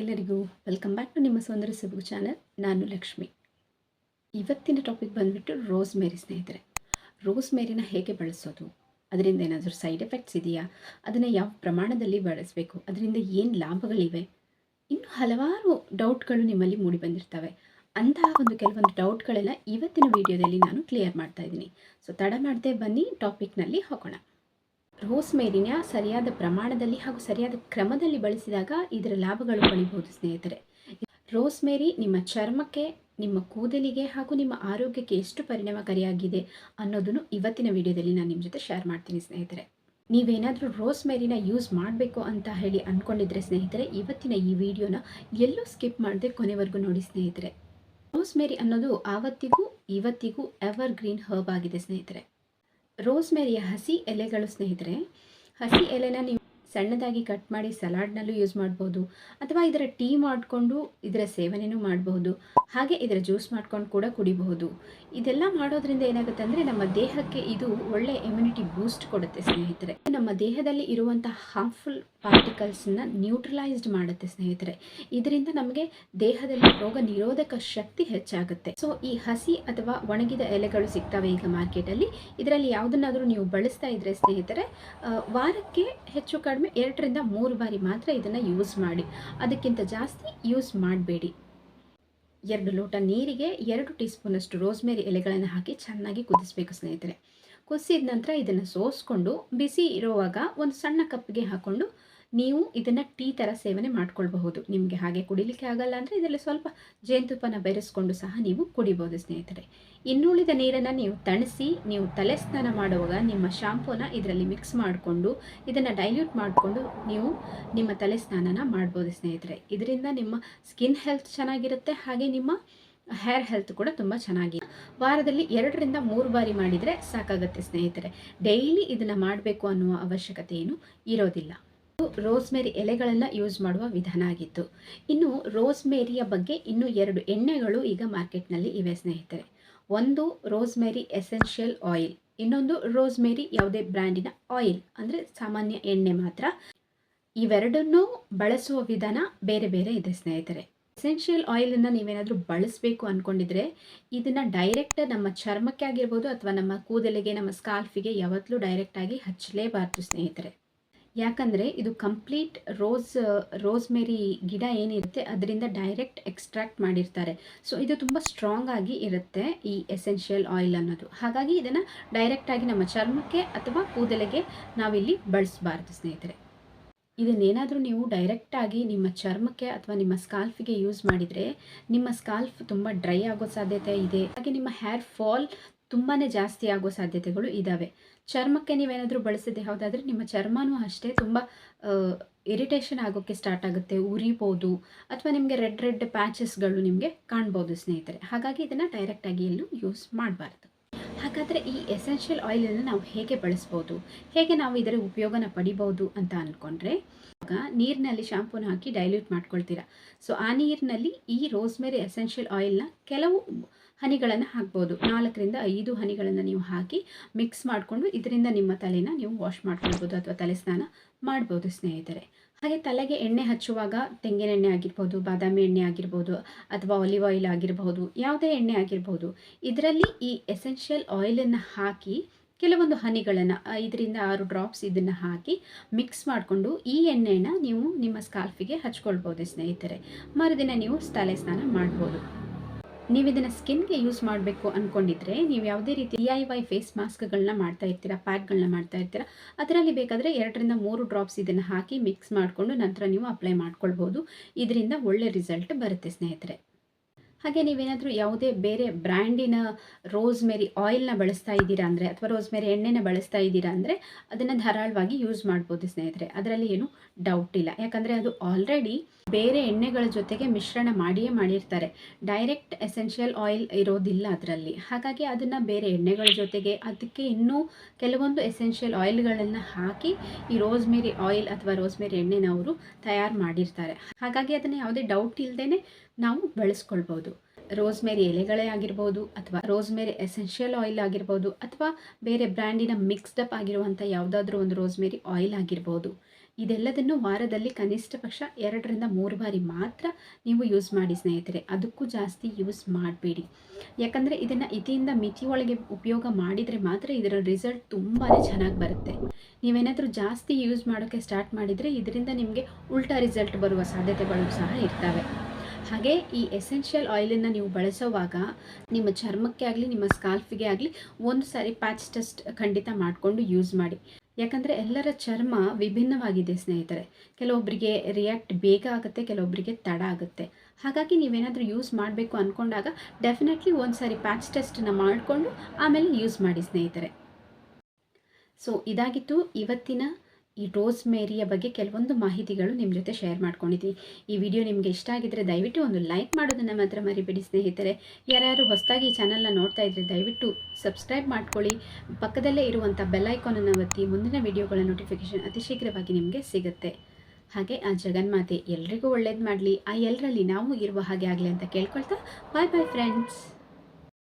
ಎಲ್ಲರಿಗೂ welcome back to ನಿಮ್ಮ ಸೌಂದರ್ಯ ಸಬು channel. ನಾನು ಲಕ್ಷ್ಮಿ. ಇವತ್ತಿನ ಟಾಪಿಕ್ ಬಂದುಬಿಟ್ಟು ರೋಸ್ಮೇರಿ ಸ್ನೇಹಿತರೆ. ರೋಸ್ಮೇರಿನ ಹೇಗೆ ಬಳಸೋದು, ಅದರಿಂದ ಏನಾದರೂ ಸೈಡ್ ಎಫೆಕ್ಟ್ಸ್ ಇದೆಯಾ, ಅದನ್ನು ಯಾವ ಪ್ರಮಾಣದಲ್ಲಿ ಬಳಸಬೇಕು, ಅದರಿಂದ ಏನು ಲಾಭಗಳಿವೆ, ಇನ್ನು ಹಲವಾರು ಡೌಟ್ಗಳು ನಿಮ್ಮಲ್ಲಿ ಮೂಡಿ ಬಂದಿರ್ತವೆ. ಅಂತಹ ಕೆಲವೊಂದು ಡೌಟ್ಗಳೆಲ್ಲ ಇವತ್ತಿನ ವಿಡಿಯೋದಲ್ಲಿ ನಾನು ಕ್ಲಿಯರ್ ಮಾಡ್ತಾ ಇದ್ದೀನಿ. ಸೊ ತಡ ಮಾಡದೆ ಬನ್ನಿ ಟಾಪಿಕ್ನಲ್ಲಿ ಹೋಗೋಣ. ರೋಸ್ಮೇರಿನ ಸರಿಯಾದ ಪ್ರಮಾಣದಲ್ಲಿ ಹಾಗೂ ಸರಿಯಾದ ಕ್ರಮದಲ್ಲಿ ಬಳಸಿದಾಗ ಇದರ ಲಾಭಗಳು ಪಡಿಬಹುದು ಸ್ನೇಹಿತರೆ. ರೋಸ್ಮೇರಿ ನಿಮ್ಮ ಚರ್ಮಕ್ಕೆ, ನಿಮ್ಮ ಕೂದಲಿಗೆ ಹಾಗೂ ನಿಮ್ಮ ಆರೋಗ್ಯಕ್ಕೆ ಎಷ್ಟು ಪರಿಣಾಮಕಾರಿಯಾಗಿದೆ ಅನ್ನೋದನ್ನು ಇವತ್ತಿನ ವಿಡಿಯೋದಲ್ಲಿ ನಾನು ನಿಮ್ಮ ಜೊತೆ ಶೇರ್ ಮಾಡ್ತೀನಿ ಸ್ನೇಹಿತರೆ. ನೀವೇನಾದರೂ ರೋಸ್ಮೇರಿನ ಯೂಸ್ ಮಾಡಬೇಕು ಅಂತ ಹೇಳಿ ಅಂದ್ಕೊಂಡಿದ್ರೆ ಸ್ನೇಹಿತರೆ, ಇವತ್ತಿನ ಈ ವಿಡಿಯೋನ ಎಲ್ಲೂ ಸ್ಕಿಪ್ ಮಾಡದೆ ಕೊನೆವರೆಗೂ ನೋಡಿ ಸ್ನೇಹಿತರೆ. ರೋಸ್ಮೇರಿ ಅನ್ನೋದು ಆವತ್ತಿಗೂ ಇವತ್ತಿಗೂ ಎವರ್ ಗ್ರೀನ್ ಹರ್ಬ್ ಆಗಿದೆ ಸ್ನೇಹಿತರೆ. ರೋಸ್ಮೇರಿಯ ಹಸಿ ಎಲೆಗಳು ಸ್ನೇಹಿತರೆ, ಹಸಿ ಎಲೆನ ನೀವು ಸಣ್ಣದಾಗಿ ಕಟ್ ಮಾಡಿ ಸಲಾಡ್ನಲ್ಲೂ ಯೂಸ್ ಮಾಡ್ಬೋದು, ಅಥವಾ ಇದರ ಟೀ ಮಾಡಿಕೊಂಡು ಇದರ ಸೇವನೆಯೂ ಮಾಡಬಹುದು. ಹಾಗೆ ಇದರ ಜ್ಯೂಸ್ ಮಾಡ್ಕೊಂಡು ಕೂಡ ಕುಡಿಬಹುದು. ಇದೆಲ್ಲ ಮಾಡೋದ್ರಿಂದ ಏನಾಗುತ್ತೆ ಅಂದರೆ ನಮ್ಮ ದೇಹಕ್ಕೆ ಇದು ಒಳ್ಳೆ ಇಮ್ಯುನಿಟಿ ಬೂಸ್ಟ್ ಕೊಡುತ್ತೆ ಸ್ನೇಹಿತರೆ. ನಮ್ಮ ದೇಹದಲ್ಲಿ ಇರುವಂತಹ ಹಾರ್ಮ್ಫುಲ್ ಪಾರ್ಟಿಕಲ್ಸ್ನ ನ್ಯೂಟ್ರಲೈಸ್ಡ್ ಮಾಡುತ್ತೆ ಸ್ನೇಹಿತರೆ. ಇದರಿಂದ ನಮಗೆ ದೇಹದಲ್ಲಿ ರೋಗ ನಿರೋಧಕ ಶಕ್ತಿ ಹೆಚ್ಚಾಗುತ್ತೆ. ಸೊ ಈ ಹಸಿ ಅಥವಾ ಒಣಗಿದ ಎಲೆಗಳು ಸಿಗ್ತವೆ ಈಗ ಮಾರ್ಕೆಟಲ್ಲಿ. ಇದರಲ್ಲಿ ಯಾವುದನ್ನಾದರೂ ನೀವು ಬಳಸ್ತಾ ಇದ್ರೆ ಸ್ನೇಹಿತರೆ, ವಾರಕ್ಕೆ ಹೆಚ್ಚು ಕಡಿಮೆ 2 ರಿಂದ 3 ಬಾರಿ ಮಾತ್ರ ಇದನ್ನು ಯೂಸ್ ಮಾಡಿ. ಅದಕ್ಕಿಂತ ಜಾಸ್ತಿ ಯೂಸ್ ಮಾಡಬೇಡಿ. 2 ಲೋಟ ನೀರಿಗೆ 2 ಟೀ ಸ್ಪೂನಷ್ಟು ರೋಸ್ಮೇರಿ ಎಲೆಗಳನ್ನು ಹಾಕಿ ಚೆನ್ನಾಗಿ ಕುದಿಸಬೇಕು ಸ್ನೇಹಿತರೆ. ಕುದಿಸಿದ ನಂತರ ಇದನ್ನು ಸೋಸ್ಕೊಂಡು ಬಿಸಿ ಇರುವಾಗ ಒಂದು ಸಣ್ಣ ಕಪ್ಗೆ ಹಾಕ್ಕೊಂಡು ನೀವು ಇದನ್ನು ಟೀ ಥರ ಸೇವನೆ ಮಾಡ್ಕೊಳ್ಬಹುದು. ನಿಮಗೆ ಹಾಗೆ ಕುಡಿಲಿಕ್ಕೆ ಆಗಲ್ಲ ಅಂದರೆ ಇದರಲ್ಲಿ ಸ್ವಲ್ಪ ಜೇನುತುಪ್ಪನ ಬೆರೆಸ್ಕೊಂಡು ಸಹ ನೀವು ಕುಡಿಬೋದು ಸ್ನೇಹಿತರೆ. ಇನ್ನುಳಿದ ನೀರನ್ನು ನೀವು ತಣಿಸಿ, ನೀವು ತಲೆ ಸ್ನಾನ ಮಾಡುವಾಗ ನಿಮ್ಮ ಶಾಂಪೂನ ಇದರಲ್ಲಿ ಮಿಕ್ಸ್ ಮಾಡಿಕೊಂಡು ಇದನ್ನು ಡೈಲ್ಯೂಟ್ ಮಾಡಿಕೊಂಡು ನೀವು ನಿಮ್ಮ ತಲೆ ಸ್ನಾನನ ಮಾಡ್ಬೋದು ಸ್ನೇಹಿತರೆ. ಇದರಿಂದ ನಿಮ್ಮ ಸ್ಕಿನ್ ಹೆಲ್ತ್ ಚೆನ್ನಾಗಿರುತ್ತೆ, ಹಾಗೆ ನಿಮ್ಮ ಹೇರ್ ಹೆಲ್ತ್ ಕೂಡ ತುಂಬ ಚೆನ್ನಾಗಿದೆ. ವಾರದಲ್ಲಿ 2 ರಿಂದ 3 ಬಾರಿ ಮಾಡಿದರೆ ಸಾಕಾಗುತ್ತೆ ಸ್ನೇಹಿತರೆ. ಡೈಲಿ ಇದನ್ನು ಮಾಡಬೇಕು ಅನ್ನುವ ಅವಶ್ಯಕತೆ ಏನು ಇರೋದಿಲ್ಲ. ರೋಸ್ಮೇರಿ ಎಲೆಗಳನ್ನು ಯೂಸ್ ಮಾಡುವ ವಿಧಾನ ಆಗಿತ್ತು. ಇನ್ನು ರೋಸ್ಮೇರಿಯ ಬಗ್ಗೆ ಇನ್ನೂ 2 ಎಣ್ಣೆಗಳು ಈಗ ಮಾರ್ಕೆಟ್ನಲ್ಲಿ ಇವೆ ಸ್ನೇಹಿತರೆ. ಒಂದು ರೋಸ್ಮೇರಿ ಎಸೆನ್ಷಿಯಲ್ ಆಯಿಲ್, ಇನ್ನೊಂದು ರೋಸ್ಮೇರಿ ಯಾವುದೇ ಬ್ರ್ಯಾಂಡಿನ ಆಯಿಲ್, ಅಂದರೆ ಸಾಮಾನ್ಯ ಎಣ್ಣೆ ಮಾತ್ರ. ಇವೆರಡನ್ನೂ ಬಳಸುವ ವಿಧಾನ ಬೇರೆ ಬೇರೆ ಇದೆ ಸ್ನೇಹಿತರೆ. ಎಸೆನ್ಷಿಯಲ್ ಆಯಿಲನ್ನು ನೀವೇನಾದರೂ ಬಳಸಬೇಕು ಅಂದ್ಕೊಂಡಿದ್ರೆ ಇದನ್ನು ಡೈರೆಕ್ಟ್ ನಮ್ಮ ಚರ್ಮಕ್ಕೆ ಆಗಿರ್ಬೋದು ಅಥವಾ ನಮ್ಮ ಕೂದಲಿಗೆ, ನಮ್ಮ ಸ್ಕಾಲ್ಫಿಗೆ ಯಾವತ್ತೂ ಡೈರೆಕ್ಟಾಗಿ ಹಚ್ಚಲೇಬಾರ್ದು ಸ್ನೇಹಿತರೆ. ಯಾಕಂದರೆ ಇದು ಕಂಪ್ಲೀಟ್ ರೋಸ್ಮೇರಿ ಗಿಡ ಏನಿರುತ್ತೆ ಅದರಿಂದ ಡೈರೆಕ್ಟ್ ಎಕ್ಸ್ಟ್ರಾಕ್ಟ್ ಮಾಡಿರ್ತಾರೆ. ಸೊ ಇದು ತುಂಬ ಸ್ಟ್ರಾಂಗ್ ಆಗಿ ಇರುತ್ತೆ ಈ ಎಸೆನ್ಷಿಯಲ್ ಆಯಿಲ್ ಅನ್ನೋದು. ಹಾಗಾಗಿ ಇದನ್ನು ಡೈರೆಕ್ಟಾಗಿ ನಮ್ಮ ಚರ್ಮಕ್ಕೆ ಅಥವಾ ಕೂದಲಿಗೆ ನಾವಿಲ್ಲಿ ಬಳಸಬಾರ್ದು ಸ್ನೇಹಿತರೆ. ಇದನ್ನೇನಾದರೂ ನೀವು ಡೈರೆಕ್ಟಾಗಿ ನಿಮ್ಮ ಚರ್ಮಕ್ಕೆ ಅಥವಾ ನಿಮ್ಮ ಸ್ಕಾಲ್ಫಿಗೆ ಯೂಸ್ ಮಾಡಿದರೆ ನಿಮ್ಮ ಸ್ಕಾಲ್ಫ್ ತುಂಬ ಡ್ರೈ ಆಗೋ ಸಾಧ್ಯತೆ ಇದೆ. ಹಾಗೆ ನಿಮ್ಮ ಹೇರ್ ಫಾಲ್ ತುಂಬಾ ಜಾಸ್ತಿ ಆಗೋ ಸಾಧ್ಯತೆಗಳು ಇದ್ದಾವೆ. ಚರ್ಮಕ್ಕೆ ನೀವೇನಾದರೂ ಬಳಸಿದ್ದೆ ಯಾವುದಾದ್ರೆ ನಿಮ್ಮ ಚರ್ಮನೂ ಅಷ್ಟೇ ತುಂಬ ಇರಿಟೇಷನ್ ಆಗೋಕ್ಕೆ ಸ್ಟಾರ್ಟ್ ಆಗುತ್ತೆ, ಉರಿಬೋದು, ಅಥವಾ ನಿಮಗೆ ರೆಡ್ ಪ್ಯಾಚಸ್ಗಳು ನಿಮಗೆ ಕಾಣ್ಬೋದು ಸ್ನೇಹಿತರೆ. ಹಾಗಾಗಿ ಇದನ್ನು ಡೈರೆಕ್ಟಾಗಿ ಎಲ್ಲೂ ಯೂಸ್ ಮಾಡಬಾರ್ದು. ಹಾಗಾದರೆ ಈ ಎಸೆನ್ಷಿಯಲ್ ಆಯಿಲನ್ನು ನಾವು ಹೇಗೆ ಬಳಸ್ಬೋದು, ಹೇಗೆ ನಾವು ಇದರ ಉಪಯೋಗನ ಪಡಿಬೋದು ಅಂತ ಅಂದ್ಕೊಂಡ್ರೆ, ಆಗ ನೀರಿನಲ್ಲಿ ಶಾಂಪೂನ ಹಾಕಿ ಡೈಲ್ಯೂಟ್ ಮಾಡ್ಕೊಳ್ತೀರಾ. ಸೊ ಆ ನೀರಿನಲ್ಲಿ ಈ ರೋಸ್ಮೇರಿ ಎಸೆನ್ಷಿಯಲ್ ಆಯಿಲ್ನ ಕೆಲವು ಹನಿಗಳನ್ನು ಹಾಕ್ಬೋದು. 4 ರಿಂದ 5 ಹನಿಗಳನ್ನು ನೀವು ಹಾಕಿ ಮಿಕ್ಸ್ ಮಾಡಿಕೊಂಡು ಇದರಿಂದ ನಿಮ್ಮ ತಲೆನ ನೀವು ವಾಶ್ ಮಾಡ್ಕೊಳ್ಬೋದು ಅಥವಾ ತಲೆ ಸ್ನಾನ ಮಾಡ್ಬೋದು ಸ್ನೇಹಿತರೆ. ಹಾಗೆ ತಲೆಗೆ ಎಣ್ಣೆ ಹಚ್ಚುವಾಗ ತೆಂಗಿನ ಎಣ್ಣೆ ಆಗಿರ್ಬೋದು, ಬಾದಾಮಿ ಎಣ್ಣೆ ಆಗಿರ್ಬೋದು, ಅಥವಾ ಆಲಿವ್ ಆಯಿಲ್ ಆಗಿರಬಹುದು, ಯಾವುದೇ ಎಣ್ಣೆ ಆಗಿರ್ಬೋದು, ಇದರಲ್ಲಿ ಈ ಎಸೆನ್ಷಿಯಲ್ ಆಯಿಲನ್ನು ಹಾಕಿ ಕೆಲವೊಂದು ಹನಿಗಳನ್ನು 5 ರಿಂದ 6 ಡ್ರಾಪ್ಸ್ ಇದನ್ನು ಹಾಕಿ ಮಿಕ್ಸ್ ಮಾಡಿಕೊಂಡು ಈ ಎಣ್ಣೆನ ನೀವು ನಿಮ್ಮ ಸ್ಕಾಲ್ಫಿಗೆ ಹಚ್ಕೊಳ್ಬೋದು ಸ್ನೇಹಿತರೆ. ಮರುದಿನ ನೀವು ತಲೆ ಸ್ನಾನ ಮಾಡ್ಬೋದು. ನೀವು ಇದನ್ನು ಸ್ಕಿನ್ಗೆ ಯೂಸ್ ಮಾಡಬೇಕು ಅಂದ್ಕೊಂಡಿದ್ರೆ ನೀವು ಯಾವುದೇ ರೀತಿ DIY ಫೇಸ್ ಮಾಸ್ಕ್ಗಳನ್ನ ಮಾಡ್ತಾ ಇರ್ತೀರಾ, ಪ್ಯಾಕ್ಗಳನ್ನ ಮಾಡ್ತಾ ಇರ್ತೀರಾ, ಅದರಲ್ಲಿ ಬೇಕಾದರೆ 2 ರಿಂದ 3 ಡ್ರಾಪ್ಸ್ ಇದನ್ನು ಹಾಕಿ ಮಿಕ್ಸ್ ಮಾಡಿಕೊಂಡು ನಂತರ ನೀವು ಅಪ್ಲೈ ಮಾಡ್ಕೊಳ್ಬೋದು. ಇದರಿಂದ ಒಳ್ಳೆ ರಿಸಲ್ಟ್ ಬರುತ್ತೆ ಸ್ನೇಹಿತರೆ. ಹಾಗೆ ನೀವೇನಾದರೂ ಯಾವುದೇ ಬೇರೆ ಬ್ರ್ಯಾಂಡಿನ ರೋಸ್ಮೇರಿ ಆಯಿಲ್ನ ಬಳಸ್ತಾ ಇದ್ದೀರಾ ಅಂದರೆ, ಅಥವಾ ರೋಸ್ಮೇರಿ ಎಣ್ಣೆನ ಬಳಸ್ತಾ ಇದ್ದೀರಾ ಅಂದರೆ ಅದನ್ನು ಧಾರಾಳವಾಗಿ ಯೂಸ್ ಮಾಡ್ಬೋದು ಸ್ನೇಹಿತರೆ. ಅದರಲ್ಲಿ ಏನು ಡೌಟ್ ಇಲ್ಲ. ಯಾಕಂದರೆ ಅದು ಆಲ್ರೆಡಿ ಬೇರೆ ಎಣ್ಣೆಗಳ ಜೊತೆಗೆ ಮಿಶ್ರಣ ಮಾಡಿರ್ತಾರೆ. ಡೈರೆಕ್ಟ್ ಎಸೆನ್ಷಿಯಲ್ ಆಯಿಲ್ ಇರೋದಿಲ್ಲ ಅದರಲ್ಲಿ. ಹಾಗಾಗಿ ಅದನ್ನು ಬೇರೆ ಎಣ್ಣೆಗಳ ಜೊತೆಗೆ ಅದಕ್ಕೆ ಇನ್ನೂ ಕೆಲವೊಂದು ಎಸೆನ್ಷಿಯಲ್ ಆಯಿಲ್ಗಳನ್ನು ಹಾಕಿ ಈ ರೋಸ್ಮೇರಿ ಆಯಿಲ್ ಅಥವಾ ರೋಸ್ಮೇರಿ ಎಣ್ಣೆನ ಅವರು ತಯಾರು ಮಾಡಿರ್ತಾರೆ. ಹಾಗಾಗಿ ಅದನ್ನು ಯಾವುದೇ ಡೌಟ್ ಇಲ್ಲದೇ ನಾವು ಬಳಸ್ಕೊಳ್ಬೋದು. ರೋಸ್ಮೇರಿ ಎಲೆಗಳೇ ಆಗಿರ್ಬೋದು, ಅಥವಾ ರೋಸ್ಮೇರಿ ಎಸೆನ್ಷಿಯಲ್ ಆಯಿಲ್ ಆಗಿರ್ಬೋದು, ಅಥವಾ ಬೇರೆ ಬ್ರ್ಯಾಂಡಿನ ಮಿಕ್ಸ್ಡ್ ಅಪ್ ಆಗಿರುವಂಥ ಯಾವುದಾದ್ರೂ ಒಂದು ರೋಸ್ಮೇರಿ ಆಯಿಲ್ ಆಗಿರ್ಬೋದು. ಇದೆಲ್ಲದನ್ನು ವಾರದಲ್ಲಿ ಕನಿಷ್ಠ ಪಕ್ಷ 2ರಿಂದ 3 ಬಾರಿ ಮಾತ್ರ ನೀವು ಯೂಸ್ ಮಾಡಿ ಸ್ನೇಹಿತರೆ. ಅದಕ್ಕೂ ಜಾಸ್ತಿ ಯೂಸ್ ಮಾಡಬೇಡಿ. ಯಾಕಂದರೆ ಇದನ್ನು ಇತಿಯಿಂದ ಮಿತಿಯೊಳಗೆ ಉಪಯೋಗ ಮಾಡಿದರೆ ಮಾತ್ರ ಇದರ ರಿಸಲ್ಟ್ ತುಂಬಾ ಚೆನ್ನಾಗಿ ಬರುತ್ತೆ. ನೀವೇನಾದರೂ ಜಾಸ್ತಿ ಯೂಸ್ ಮಾಡೋಕ್ಕೆ ಸ್ಟಾರ್ಟ್ ಮಾಡಿದರೆ ಇದರಿಂದ ನಿಮಗೆ ಉಲ್ಟಾ ರಿಸಲ್ಟ್ ಬರುವ ಸಾಧ್ಯತೆಗಳು ಸಹ ಇರ್ತವೆ. ಹಾಗೆ ಈ ಎಸೆನ್ಷಿಯಲ್ ಆಯಿಲನ್ನು ನೀವು ಬಳಸೋವಾಗ ನಿಮ್ಮ ಚರ್ಮಕ್ಕೆ ಆಗಲಿ ನಿಮ್ಮ ಸ್ಕಾಲ್ಫಿಗೆ ಆಗಲಿ ಒಂದು ಸಾರಿ ಪ್ಯಾಚ್ ಟೆಸ್ಟ್ ಖಂಡಿತ ಮಾಡಿಕೊಂಡು ಯೂಸ್ ಮಾಡಿ. ಯಾಕಂದರೆ ಎಲ್ಲರ ಚರ್ಮ ವಿಭಿನ್ನವಾಗಿದೆ ಸ್ನೇಹಿತರೆ. ಕೆಲವೊಬ್ಬರಿಗೆ ರಿಯಾಕ್ಟ್ ಬೇಗ ಆಗುತ್ತೆ, ಕೆಲವೊಬ್ಬರಿಗೆ ತಡ ಆಗುತ್ತೆ. ಹಾಗಾಗಿ ನೀವೇನಾದರೂ ಯೂಸ್ ಮಾಡಬೇಕು ಅಂದ್ಕೊಂಡಾಗ ಡೆಫಿನೆಟ್ಲಿ ಒಂದು ಸಾರಿ ಪ್ಯಾಚ್ ಟೆಸ್ಟನ್ನು ಮಾಡಿಕೊಂಡು ಆಮೇಲೆ ಯೂಸ್ ಮಾಡಿ ಸ್ನೇಹಿತರೆ. ಸೊ ಇದಾಗಿತ್ತು ಇವತ್ತಿನ ಈ ರೋಸ್ ಮೇರಿಯ ಬಗ್ಗೆ ಕೆಲವೊಂದು ಮಾಹಿತಿಗಳು ನಿಮ್ಮ ಜೊತೆ ಶೇರ್ ಮಾಡ್ಕೊಂಡಿದ್ದೀನಿ. ಈ ವಿಡಿಯೋ ನಿಮಗೆ ಇಷ್ಟ ಆಗಿದ್ದರೆ ದಯವಿಟ್ಟು ಒಂದು ಲೈಕ್ ಮಾಡೋದನ್ನು ಮಾತ್ರ ಮರಿಬೇಡಿ ಸ್ನೇಹಿತರೆ. ಯಾರ್ಯಾರು ಹೊಸದಾಗಿ ಈ ಚಾನಲ್ನ ನೋಡ್ತಾ ಇದ್ದರೆ ದಯವಿಟ್ಟು ಸಬ್ಸ್ಕ್ರೈಬ್ ಮಾಡ್ಕೊಳ್ಳಿ. ಪಕ್ಕದಲ್ಲೇ ಇರುವಂಥ ಬೆಲ್ ಐಕಾನನ್ನು ಒತ್ತಿ ಮುಂದಿನ ವಿಡಿಯೋಗಳ ನೋಟಿಫಿಕೇಷನ್ ಅತಿ ಶೀಘ್ರವಾಗಿ ನಿಮಗೆ ಸಿಗುತ್ತೆ. ಹಾಗೆ ಆ ಜಗನ್ಮಾತೆ ಎಲ್ರಿಗೂ ಒಳ್ಳೇದು ಮಾಡಲಿ, ಆ ಎಲ್ಲರಲ್ಲಿ ನಾವು ಇರುವ ಹಾಗೆ ಆಗಲಿ ಅಂತ ಕೇಳ್ಕೊಳ್ತಾ ಬಾಯ್ ಬಾಯ್ ಫ್ರೆಂಡ್ಸ್.